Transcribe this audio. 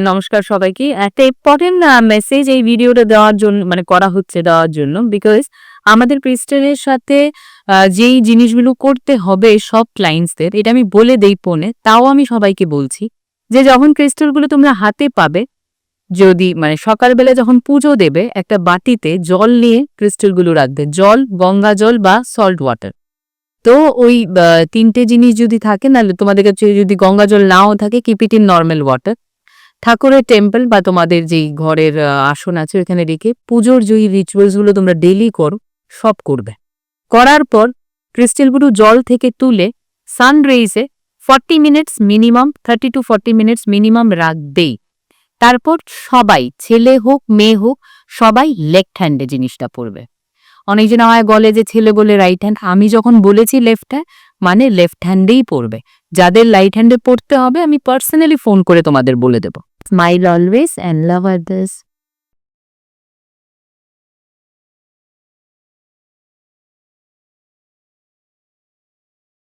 নমস্কার সবাইকে। একটা ইম্পোর্টেন্ট মেসেজ এই ভিডিওটা দেওয়ার জন্য করা হচ্ছে দেওয়ার জন্য। বিকজ আমাদের ক্রিস্টালের সাথে যেই জিনিসগুলো করতে হবে সব ক্লায়েন্টসদের, এটা আমি বলে দেই ফোনে, তাও আমি সবাইকে বলছি যে যখন ক্রিস্টালগুলো তোমরা হাতে পাবে, যদি সকালবেলা যখন পুজো দেবে, একটা বাটিতে জল নিয়ে ক্রিস্টালগুলো রাখবে। জল, গঙ্গা জল বা সল্ট ওয়াটার। তো ওই ৩ টে জিনিস যদি থাকে, নাহলে তোমাদের কাছে যদি গঙ্গা জল নাও থাকে, keep it in normal water. ঠাকুরের টেম্পল বা তোমাদের যেই ঘরের আসন আছে ওখানে রেখে পুজোর যেই রিচুয়ালসগুলো তোমরা ডেইলি করো সব করবে। করার পর ক্রিস্টালগুলো জল থেকে তুলে সান রেইসে 40 minutes minimum, 30 to 40 minutes minimum রাখবেই। তারপর সবাই, ছেলে হোক মেয়ে হোক, সবাই লেফট হ্যান্ডে জিনিসটা পড়বে। অনেকজন আমায় বলে যে ছেলে বলে রাইট হ্যান্ড, আমি যখন বলেছি লেফট হ্যান্ড লেফট হ্যান্ডেই পড়বে। যাদের রাইট হ্যান্ডে পড়তে হবে আমি পার্সোনালি ফোন করে তোমাদের বলে দেব। Smile always and love others.